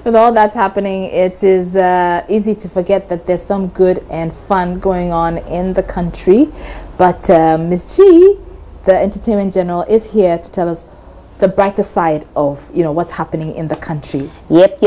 With all that's happening, it is easy to forget that there's some good and fun going on in the country. But Ms. G, the Entertainment General, is here to tell us the brighter side of, you know, what's happening in the country. Yep.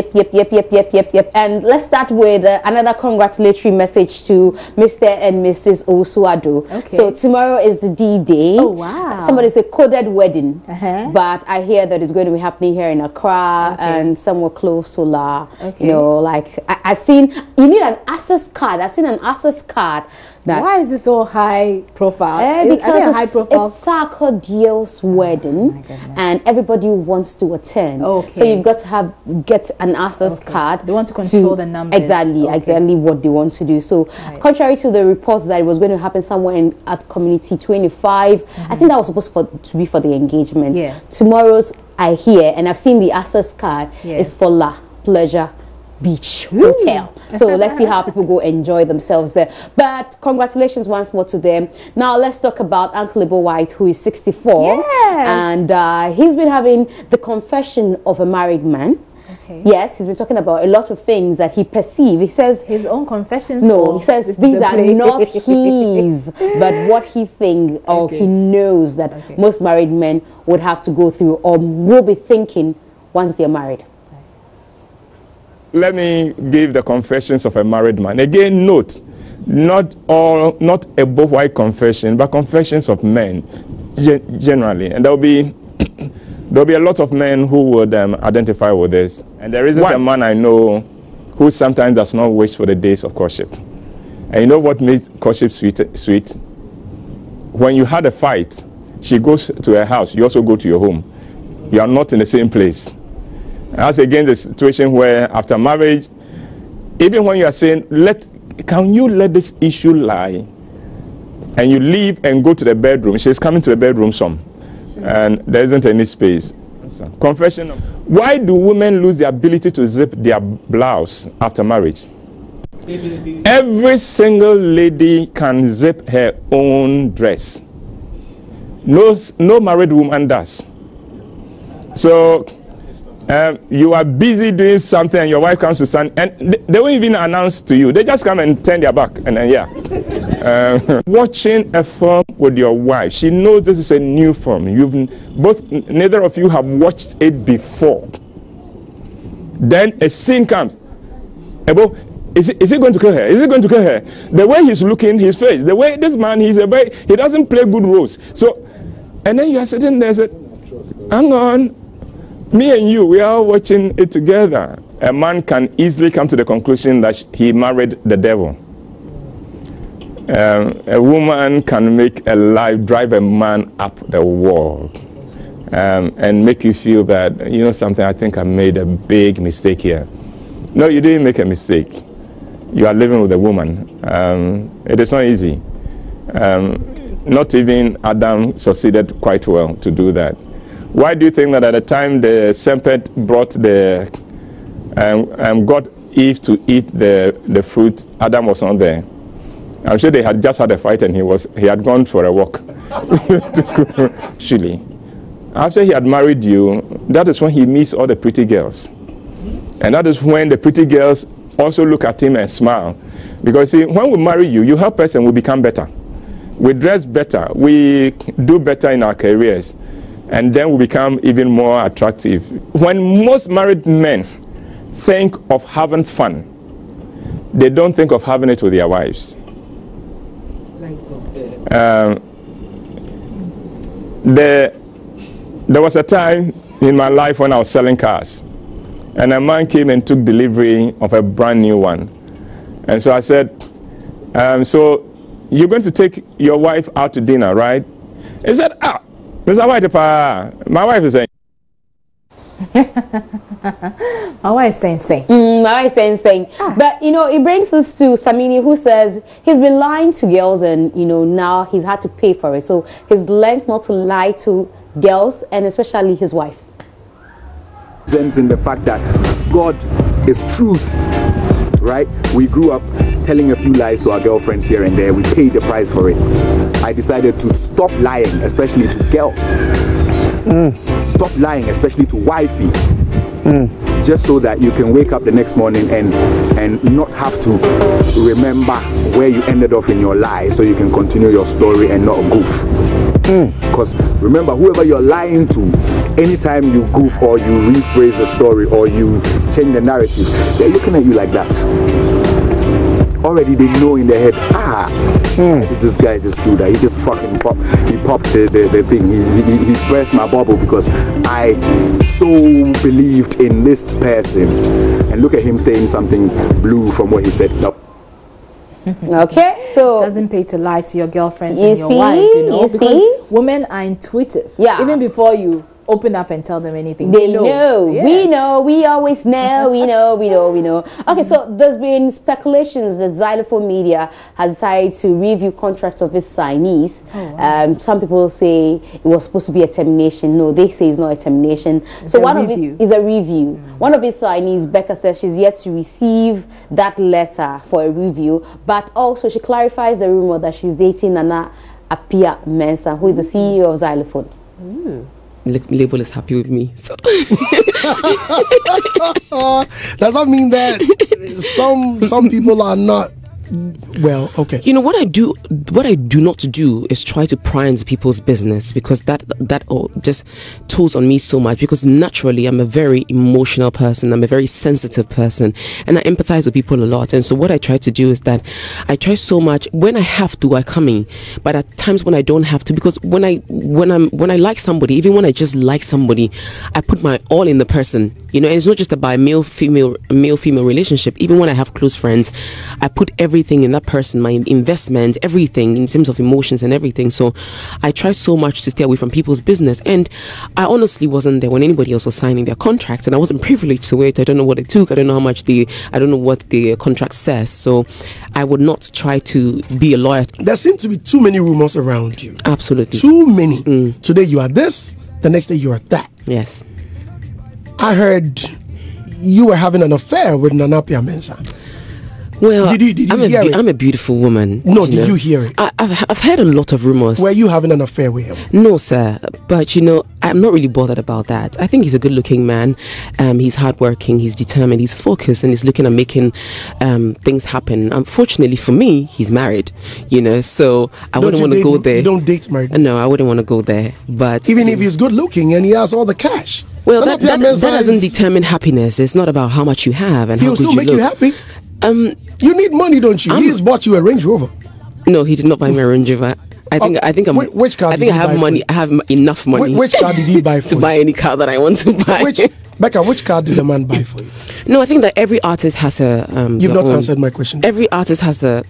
And let's start with another congratulatory message to Mr. and Mrs. Osuado. Okay. So tomorrow is the D-Day. Oh, wow. Somebody said coded wedding. But I hear that it's going to be happening here in Accra and somewhere close to La. You know, like, I've seen, you need an access card. I've seen an access card. Why is this so high profile? Because high profile? it's Sarko Dio's wedding, and everybody wants to attend. So you've got to get an access card. They want to control the numbers. Exactly what they want to do. So contrary to the reports that it was going to happen somewhere at Community 25, I think that was supposed to be for the engagement. Tomorrow's, I hear, and I've seen the access card, is for La Pleasure Beach Hotel. So let's see how people go enjoy themselves there. But congratulations once more to them. Now let's talk about Uncle Ibo White, who is 64. And he's been having the confession of a married man. Yes, he's been talking about a lot of things that he perceives. He says his own confessions. No, he says these are not his, but what he thinks or he knows that most married men would have to go through or will be thinking once they're married. Let me give the confessions of a married man. Again, note, not a both white confession, but confessions of men generally. And there'll be a lot of men who would identify with this. And there isn't a man I know who sometimes does not wish for the days of courtship. And you know what makes courtship sweet? When you had a fight, she goes to her house, you also go to your home. You are not in the same place. That's again the situation where after marriage, even when you are saying, can you let this issue lie? And you leave and go to the bedroom. She's coming to the bedroom and there isn't any space. Confession. Why do women lose the ability to zip their blouse after marriage? Every single lady can zip her own dress. No married woman does. So you are busy doing something and your wife comes to stand and they won't even announce to you. They just come and turn their back and then watching a film with your wife, she knows this is a new film. Neither of you have watched it before. Then a scene comes. Ebo, is he going to kill her? Is he going to kill her? The way he's looking, his face, the way this man, he doesn't play good roles. So, and then you are sitting there and say, hang on. Me and you, we are watching it together. A man can easily come to the conclusion that he married the devil. A woman can make a life, drive a man up the wall and make you feel that, you know something, I think I made a big mistake here. No, you didn't make a mistake. You are living with a woman. It is not easy. Not even Adam succeeded quite well to do that. Why do you think that at the time the serpent brought got Eve to eat the fruit, Adam was not there? I'm sure they had just had a fight and he had gone for a walk. Actually, after he had married you, that is when he meets all the pretty girls. And that is when the pretty girls also look at him and smile. Because see, when we marry you, you help us and we become better. We dress better, we do better in our careers. And then we become even more attractive. When most married men think of having fun, they don't think of having it with their wives. There was a time in my life when I was selling cars, and a man came and took delivery of a brand new one. And so I said, so you're going to take your wife out to dinner, right? He said, Mr. White, my wife is saying. My wife is saying. My wife is saying. But, you know, it brings us to Samini, who says he's been lying to girls and, you know, now he's had to pay for it. So he's learned not to lie to girls and especially his wife. In the fact that God is truth, right? We grew up telling a few lies to our girlfriends here and there. We paid the price for it. I decided to stop lying, especially to girls. Stop lying, especially to wifey. just so that you can wake up the next morning and not have to remember where you ended off in your lie, so you can continue your story and not goof. Because remember, whoever you're lying to, anytime you goof or you rephrase the story or you change the narrative, they're looking at you like that. Already they know in their head, why did this guy just do that? He just fucking popped the thing. He pressed my bubble because I so believed in this person. And look at him saying something blue from what he said. No. Okay, so it doesn't pay to lie to your girlfriends and your wives, you know, because women are intuitive. Yeah. Even before you open up and tell them anything, they know. Yes. We know. We always know. We know. Okay, so there's been speculations that Xylophone Media has decided to review contracts of its signees. Some people say it was supposed to be a termination. No, they say it's not a termination. So one of it is a review. One of its signees, Becca, says she's yet to receive that letter for a review, but also she clarifies the rumor that she's dating Nana Apia Mensah, who is the CEO of Xylophone. Label is happy with me, so does that mean that some people are not? Well, okay. You know what I do not do is try to pry into people's business, because that just tolls on me so much, because naturally I'm a very emotional person, I'm a very sensitive person, and I empathize with people a lot. And so what I try to do is that I try so much, when I have to I come in, but at times when I don't have to, because when I like somebody, even when I just like somebody, I put my all in the person, you know. And it's not just about male female relationship. Even when I have close friends, I put everything in that person, my investment, everything in terms of emotions and everything. So I try so much to stay away from people's business. And I honestly wasn't there when anybody else was signing their contracts, and I wasn't privileged to it. I don't know what it took. I don't know how much I don't know what the contract says. So I would not try to be a lawyer. There seem to be too many rumors around you. Absolutely. Too many. Today you are this, the next day you are that. Yes. I heard you were having an affair with Nana Apia Mensah. Well, did you hear it? I'm a beautiful woman. No, did you hear it? I've heard a lot of rumors. Were you having an affair with him? No, sir. But you know, I'm not really bothered about that. I think he's a good-looking man. He's hardworking. He's determined. He's focused, and he's looking at making things happen. Unfortunately for me, he's married. You know, so I wouldn't want to go there. You don't date married? No, I wouldn't want to go there. But even if he's good-looking and he has all the cash. Well, that doesn't determine happiness. It's not about how much you have and how good you look. He'll still make you happy. You need money, don't you? He's bought you a Range Rover. No, he did not buy me a Range Rover. I think which car? I think I have money. I have enough money. Which car did he buy for to buy any car that I want to buy? Becca, which car did the man buy for you? No, I think that every artist has a. You've not answered my question. Every artist has a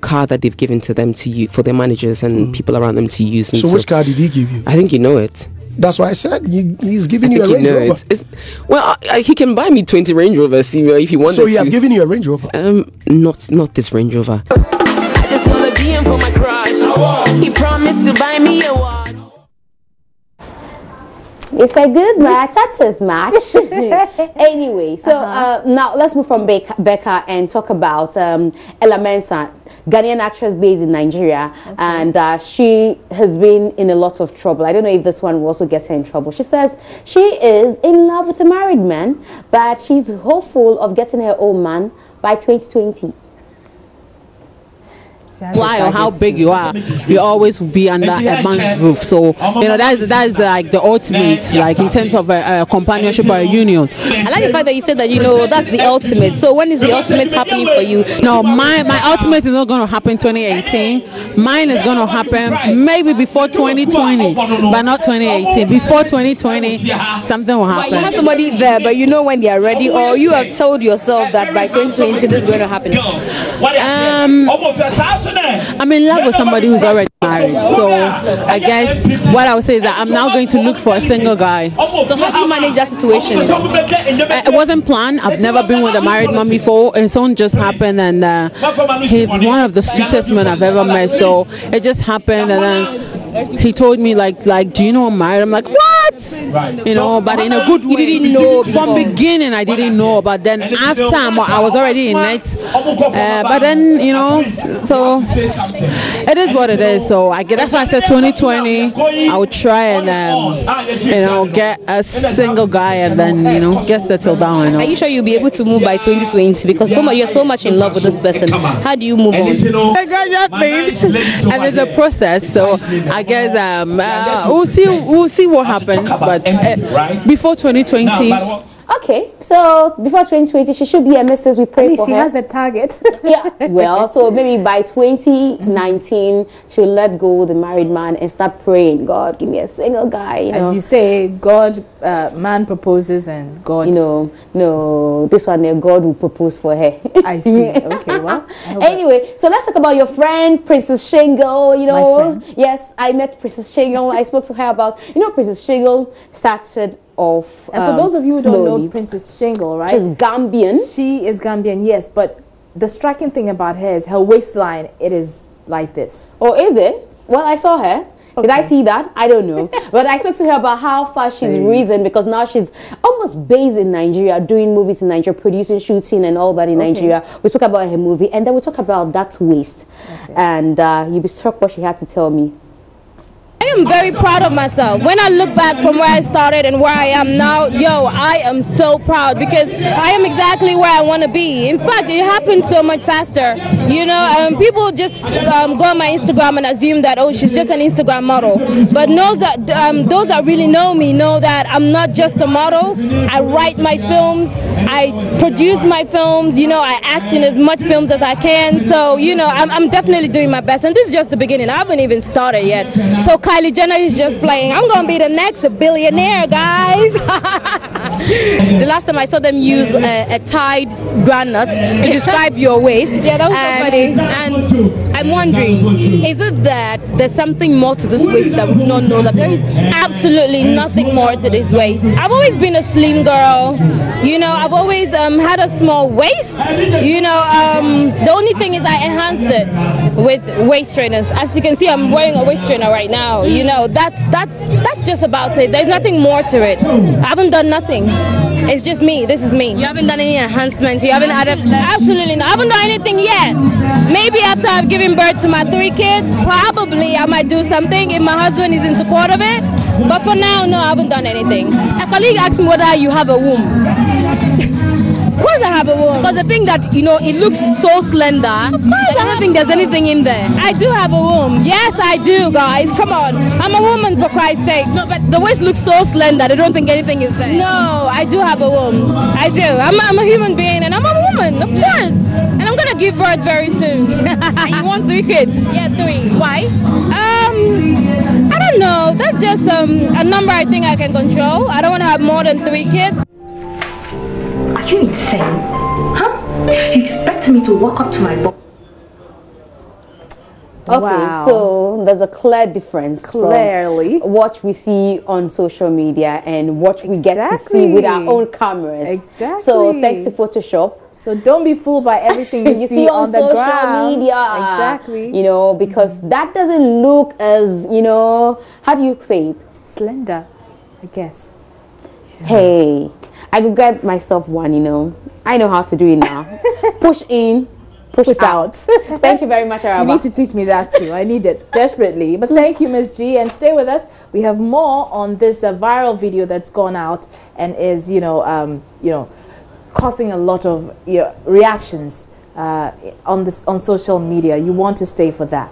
car that they've given to them to use for their managers and people around them to use. And so which car did he give you? I think you know it. That's why I said he's giving you a Range Rover. Well, he can buy me 20 Range Rovers if he wants. So he has given you a Range Rover? Not this Range Rover. I just want a DM for my crush. He promised to buy me a watch. It's a good match. That's a match. Anyway, so now let's move from Becca and talk about Ella Mensah, Ghanaian actress based in Nigeria, and she has been in a lot of trouble. I don't know if this one will also get her in trouble. She says she is in love with a married man, but she's hopeful of getting her own man by 2020. Fly or how big you are, you always be under a man's roof. So you know that's like the ultimate, like in terms of a companionship or a union. I like the fact that you said that, you know, that's the ultimate. So when is the ultimate happening for you? No, my ultimate is not going to happen 2018. Mine is going to happen maybe before 2020, but not 2018. Before 2020, something will happen. You have somebody there, but you know when they are ready, or you have told yourself that by 2020 this is going to happen. I'm in love with somebody who's already married, so I guess what I would say is that I'm now going to look for a single guy. So how do you manage that situation? It wasn't planned. I've never been with a married man before, and something just happened, and he's one of the sweetest men I've ever met. So it just happened, and then he told me like, do you know I'm married? I'm like, what? you know, but in a good way. You didn't know from beginning. I didn't know, but then after I was already in it. But then, you know, so it is what it is. So I guess that's why I said 2020. I would try and you know, get a single guy and then, you know, get settled down. You know. Are you sure you'll be able to move by 2020? Because you're so much in love with this person. How do you move on? And there's a process. So I guess we'll see what happens. But before 2020. Okay, so before 2020, she should be a missus. We pray for her. She has a target. Yeah, well, so maybe by 2019, she'll let go the married man and start praying, God, give me a single guy. You know? As you say, God, man proposes and God... You know, no, this one there, God will propose for her. I see. Okay, well. Anyway, so let's talk about your friend, Princess Shyngle. You know, yes, I met Princess Shyngle. I spoke to her about, you know, Princess Shyngle started off. And for those of you who don't know Princess Shyngle, right? She's Gambian. She is Gambian, yes. But the striking thing about her is her waistline, it is like this. Oh, is it? Well, I saw her. Okay. Did I see that? I don't know. But I spoke to her about how far she's risen, because now she's almost based in Nigeria, doing movies in Nigeria, producing, shooting and all that in Nigeria. We spoke about her movie and then we talk about that waist. And you'll be struck what she had to tell me. I am very proud of myself. When I look back from where I started and where I am now, I am so proud, because I am exactly where I want to be. In fact, it happens so much faster. You know, people just go on my Instagram and assume that, oh, she's just an Instagram model. But those that really know me know that I'm not just a model. I write my films, I produce my films, you know, I act in as much films as I can. So, you know, I'm definitely doing my best. And this is just the beginning. I haven't even started yet. So Kylie Jenner is just playing. I'm going to be the next billionaire, guys. The last time I saw them use a tied granite to describe your waist. Yeah, that was so funny. And I'm wondering, is it that there's something more to this waist that we do not know? That there is absolutely nothing more to this waist. I've always been a slim girl. You know, I've always had a small waist. You know, the only thing is I enhanced it with waist trainers. As you can see, I'm wearing a waist trainer right now. You know, that's just about it. There's nothing more to it. I haven't done nothing. It's just me. This is me. You haven't done any enhancements? You haven't added? Absolutely not. I haven't done anything yet. Maybe after I've given birth to my 3 kids, probably I might do something if my husband is in support of it. But for now, no, I haven't done anything. A colleague asked me whether you have a womb. Of course I have a womb. Because the thing that, you know, it looks so slender. Of course I don't think there's anything in there. I do have a womb. Yes, I do, guys. Come on. I'm a woman, for Christ's sake. No, but the waist looks so slender. They don't think anything is there. No, I do have a womb. I do. I'm a human being and I'm a woman, of course. And I'm going to give birth very soon. And you want 3 kids? Yeah, 3. Why? I don't know. That's just a number I think I can control. I don't want to have more than 3 kids. Are you insane? Huh? You expect me to walk up to my boss? Okay, wow. So there's a clear difference clearly from what we see on social media and what we get to see with our own cameras. Exactly. So thanks to Photoshop. So don't be fooled by everything you see on the social ground. media. Exactly. You know, because that doesn't look as, you know, how do you say it? Slender, I guess. Yeah. Hey, I could get myself one, you know. I know how to do it now. Push in, push out. Thank you very much, Araba. You need to teach me that too. I need it desperately. But thank you, Ms. G, and stay with us. We have more on this viral video that's gone out and is, causing a lot of reactions on social media. You want to stay for that.